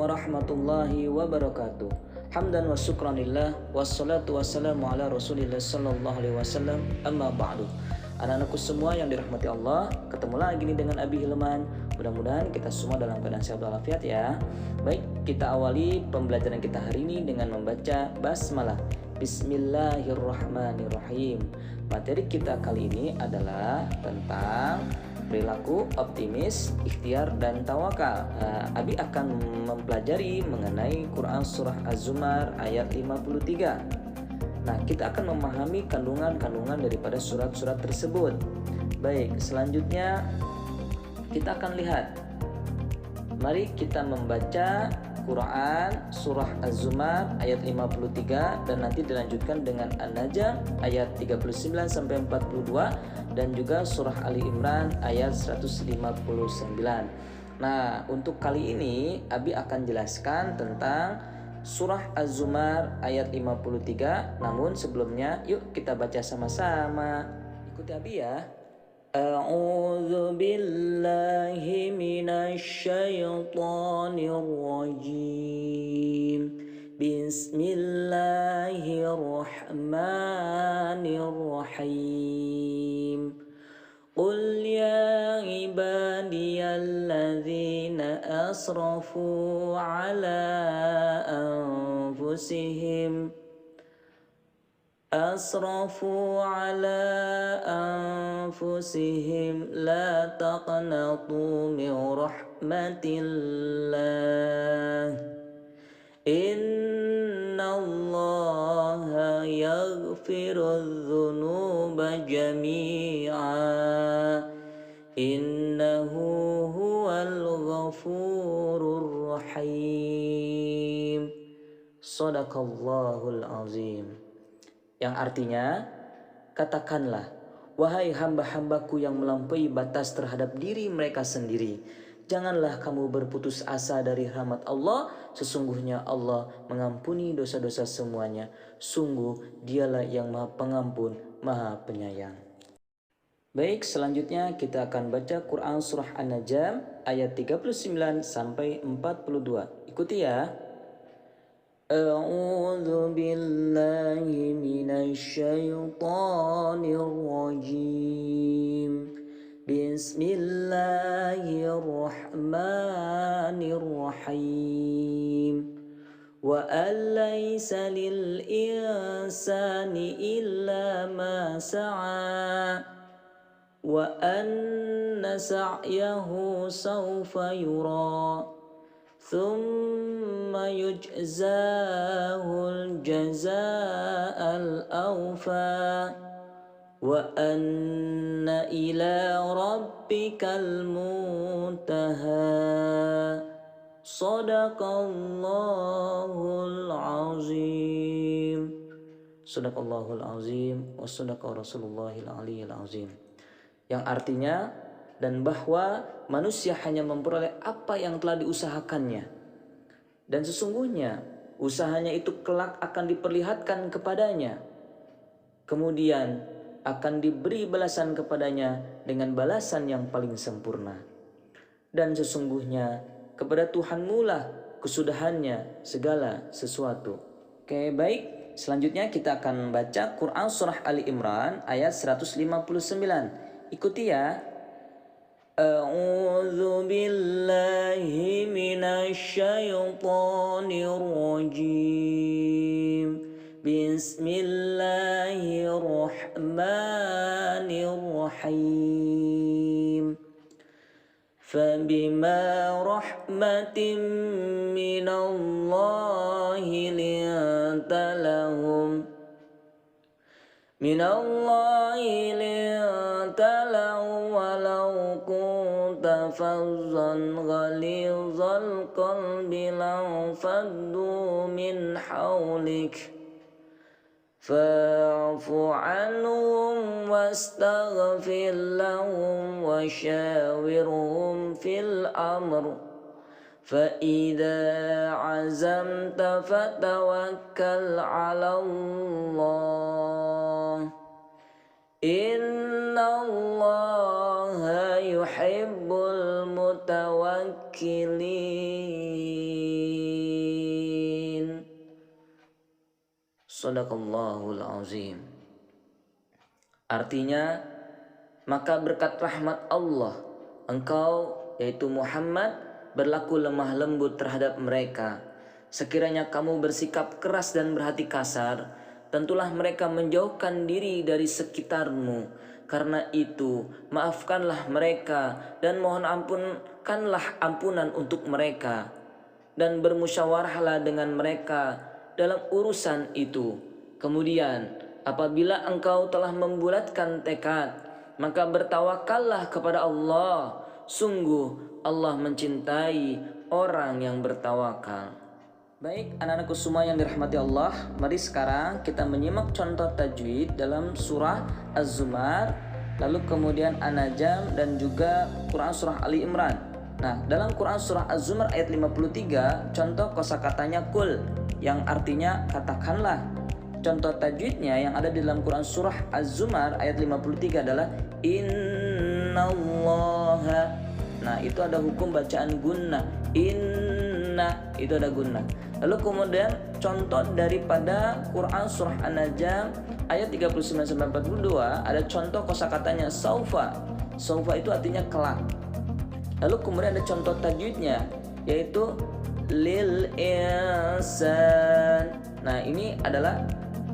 warahmatullahi wabarakatuh. Hamdan wa syukranillah, wassalatu wassalamu ala rasulillah sallallahu alaihi wasallam, amma ba'du. Anak-anakku semua yang dirahmati Allah, ketemu lagi nih dengan Abi Hilman. Mudah-mudahan kita semua dalam keadaan sehat walafiat ya. Baik, kita awali pembelajaran kita hari ini dengan membaca basmalah. Bismillahirrahmanirrahim. Materi kita kali ini adalah tentang perilaku optimis, ikhtiar, dan tawakal. Abi akan mempelajari mengenai Quran Surah Az-Zumar ayat 53. Nah, kita akan memahami kandungan-kandungan daripada surat-surat tersebut. Baik, selanjutnya kita akan lihat. Mari kita membaca Quran Surah Az-Zumar ayat 53 dan nanti dilanjutkan dengan An-Najm ayat 39 sampai 42 dan juga Surah Ali Imran ayat 159. Nah, untuk kali ini Abi akan jelaskan tentang Surah Az-Zumar ayat 53. Namun sebelumnya yuk kita baca sama-sama. Ikuti Abi ya. A'udzu billahi minasy syaithanir rajim. Bismillahirrahmanirrahim. Qul ya ibadiyalladzina asrafu ala anfusihim la taqnatu min rahmatillah innallaha yaghfirudz dzunuba jami'a innahu huwal ghafurur rahim. Shadaqallahul azim. Yang artinya, katakanlah, wahai hamba-hambaku yang melampaui batas terhadap diri mereka sendiri, janganlah kamu berputus asa dari rahmat Allah. Sesungguhnya Allah mengampuni dosa-dosa semuanya. Sungguh dialah yang maha pengampun, maha penyayang. Baik, selanjutnya kita akan baca Quran Surah An-Najm ayat 39 sampai 42. Ikuti ya. A'udzu billahi minasy syaithanir rajim. Bismillahirrahmanirrahim. Wa alaysa lil insani illa ma sa'a wa anna sa'yahu sawfa yura thumma yujzahul jazaa'al awfa wa anna ila rabbikal muntaha. Shadaqallahul azim. Shadaqallahul azim wa shadaqa rasulullahil aliyyil azim. Yang artinya, dan bahwa manusia hanya memperoleh apa yang telah diusahakannya. Dan sesungguhnya usahanya itu kelak akan diperlihatkan kepadanya. Kemudian akan diberi balasan kepadanya dengan balasan yang paling sempurna. Dan sesungguhnya kepada Tuhanmu lah kesudahannya segala sesuatu. Oke, baik. Selanjutnya kita akan baca Quran Surah Ali Imran ayat 159. Ikuti ya. A'udzu billahi minasy syaithanir rajim. Bismillahirrahmanirrahim. Fabima rahmatin minallahi linta lahum walau kunta fazzan ghalizal qalbi lanfaddu min hawlik fa'fu anhum wastaghfir lahum washawirhum fil amr فإذا عزمت فتوكل على الله إن الله يحب المتوكلين. Shadaqallahul azim. Artinya, maka berkat rahmat Allah, engkau yaitu Muhammad berlaku lemah lembut terhadap mereka. Sekiranya kamu bersikap keras dan berhati kasar, tentulah mereka menjauhkan diri dari sekitarmu. Karena itu, maafkanlah mereka dan mohon ampunkanlah ampunan untuk mereka. Dan bermusyawarahlah dengan mereka dalam urusan itu. Kemudian, apabila engkau telah membulatkan tekad, maka bertawakallah kepada Allah. Sungguh Allah mencintai orang yang bertawakal. Baik anak-anakku semua yang dirahmati Allah, mari sekarang kita menyimak contoh tajwid dalam surah Az-Zumar, lalu kemudian An-Najm dan juga Quran surah Ali Imran. Nah, dalam Quran surah Az-Zumar ayat 53, contoh kosakatanya kul yang artinya katakanlah. Contoh tajwidnya yang ada di dalam Quran surah Az-Zumar ayat 53 adalah innallaha. Nah, itu ada hukum bacaan gunnah. Inna itu ada gunnah. Lalu kemudian contoh daripada Quran surah An-Najm ayat 39-42 ada contoh kosakatanya saufa. Saufa itu artinya kelak. Lalu kemudian ada contoh tajwidnya yaitu lil insan. Nah, ini adalah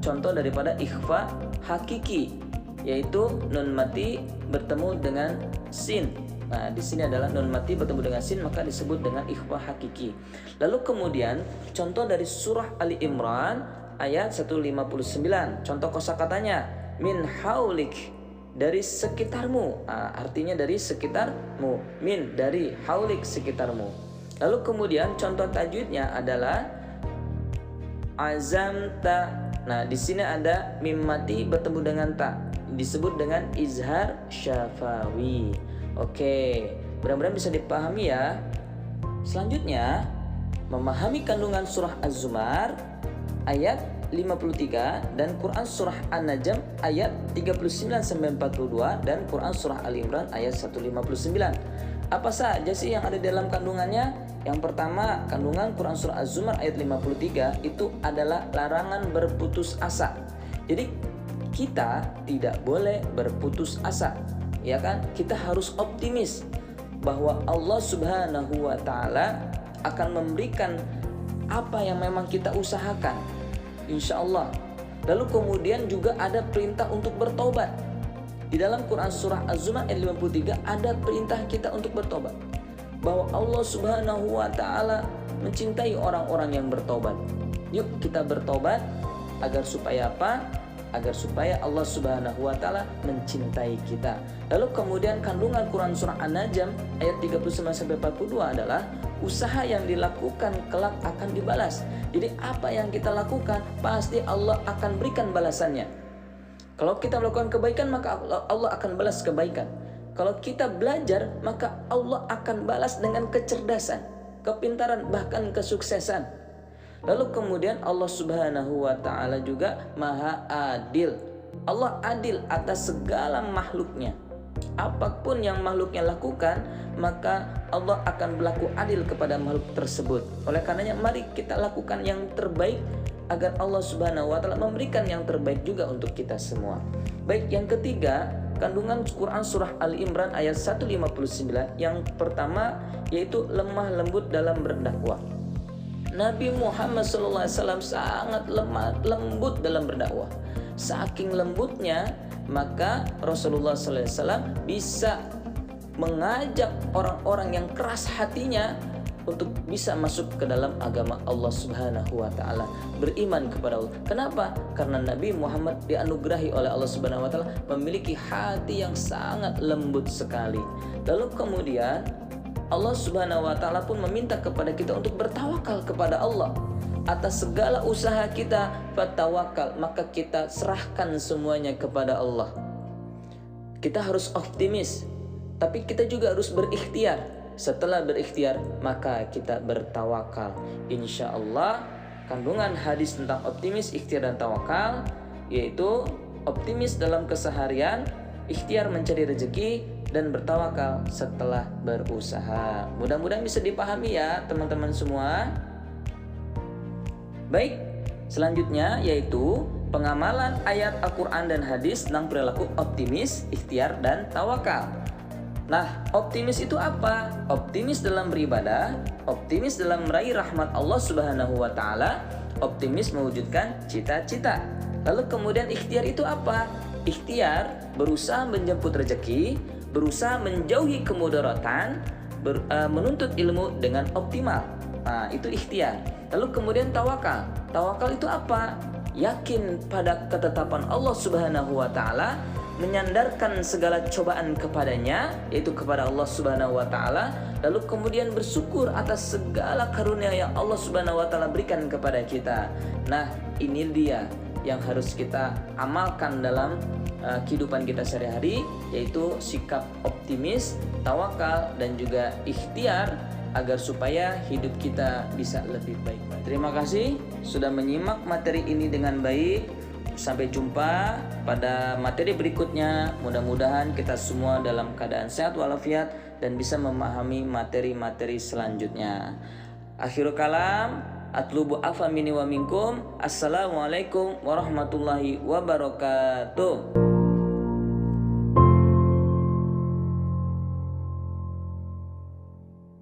contoh daripada ikhfa hakiki, yaitu nun mati bertemu dengan sin. Nah, di sini adalah nun mati bertemu dengan sin, maka disebut dengan ikhfa hakiki. Lalu kemudian contoh dari surah Ali Imran ayat 159. Contoh kosakatanya min haulik, dari sekitarmu. Nah, artinya dari sekitarmu. Min dari haulik, sekitarmu. Lalu kemudian contoh tajwidnya adalah azamta. Nah, di sini ada mim mati bertemu dengan ta, disebut dengan izhar syafawi. Oke, mudah-mudahan bisa dipahami ya. Selanjutnya, memahami kandungan surah Az-Zumar ayat 53 dan Quran surah An-Najm ayat 39-42 dan Quran surah Ali Imran ayat 159. Apa saja sih yang ada dalam kandungannya? Yang pertama, kandungan Quran surah Az-Zumar ayat 53 itu adalah larangan berputus asa. Jadi kita tidak boleh berputus asa, ya kan? Kita harus optimis bahwa Allah Subhanahu wa taala akan memberikan apa yang memang kita usahakan, insya Allah. Lalu kemudian juga ada perintah untuk bertobat. Di dalam Quran surah Az-Zumar ayat 53 ada perintah kita untuk bertobat, bahwa Allah Subhanahu wa taala mencintai orang-orang yang bertobat. Yuk kita bertobat agar supaya apa? Agar supaya Allah Subhanahu wa taala mencintai kita. Lalu kemudian kandungan Quran surah An-Najm ayat 39-42 adalah usaha yang dilakukan kelak akan dibalas. Jadi apa yang kita lakukan pasti Allah akan berikan balasannya. Kalau kita melakukan kebaikan maka Allah akan balas kebaikan. Kalau kita belajar maka Allah akan balas dengan kecerdasan, kepintaran, bahkan kesuksesan. Lalu kemudian Allah Subhanahu wa taala juga Maha Adil. Allah adil atas segala makhluknya. Apapun yang makhluknya lakukan, maka Allah akan berlaku adil kepada makhluk tersebut. Oleh karenanya mari kita lakukan yang terbaik agar Allah Subhanahu wa taala memberikan yang terbaik juga untuk kita semua. Baik, yang ketiga, kandungan Quran surah Ali Imran ayat 159. Yang pertama yaitu lemah lembut dalam berdakwah. Nabi Muhammad SAW sangat lembut dalam berdakwah. Saking lembutnya, maka Rasulullah SAW bisa mengajak orang-orang yang keras hatinya untuk bisa masuk ke dalam agama Allah Subhanahu wa taala, beriman kepada Allah. Kenapa? Karena Nabi Muhammad dianugerahi oleh Allah Subhanahu wa taala memiliki hati yang sangat lembut sekali. Lalu kemudian Allah Subhanahu wa taala pun meminta kepada kita untuk bertawakal kepada Allah atas segala usaha kita. Fatawakal, maka kita serahkan semuanya kepada Allah. Kita harus optimis, tapi kita juga harus berikhtiar. Setelah berikhtiar, maka kita bertawakal. Insya Allah, kandungan hadis tentang optimis, ikhtiar, dan tawakal, yaitu optimis dalam keseharian, ikhtiar mencari rezeki, dan bertawakal setelah berusaha. Mudah-mudahan bisa dipahami ya teman-teman semua. Baik, Selanjutnya yaitu pengamalan ayat Al-Quran dan hadis tentang perilaku optimis, ikhtiar, dan tawakal. Nah, optimis itu apa? Optimis dalam beribadah, optimis dalam meraih rahmat Allah Subhanahu wa taala, optimis mewujudkan cita-cita. Lalu kemudian ikhtiar itu apa? Ikhtiar berusaha menjemput rezeki, berusaha menjauhi kemudaratan, menuntut ilmu dengan optimal. Nah, itu ikhtiar. Lalu kemudian tawakal. Tawakal itu apa? Yakin pada ketetapan Allah Subhanahu wa taala, menyandarkan segala cobaan kepadanya, yaitu kepada Allah Subhanahu wa taala, lalu kemudian bersyukur atas segala karunia yang Allah Subhanahu wa taala berikan kepada kita. Nah, ini dia yang harus kita amalkan dalam kehidupan kita sehari-hari, yaitu sikap optimis, tawakal, dan juga ikhtiar agar supaya hidup kita bisa lebih baik. Terima kasih sudah menyimak materi ini dengan baik. Sampai jumpa pada materi berikutnya. Mudah-mudahan kita semua dalam keadaan sehat walafiat dan bisa memahami materi-materi selanjutnya. Akhirul kalam, atlubu afa minni wa minkum. Assalamualaikum warahmatullahi wabarakatuh.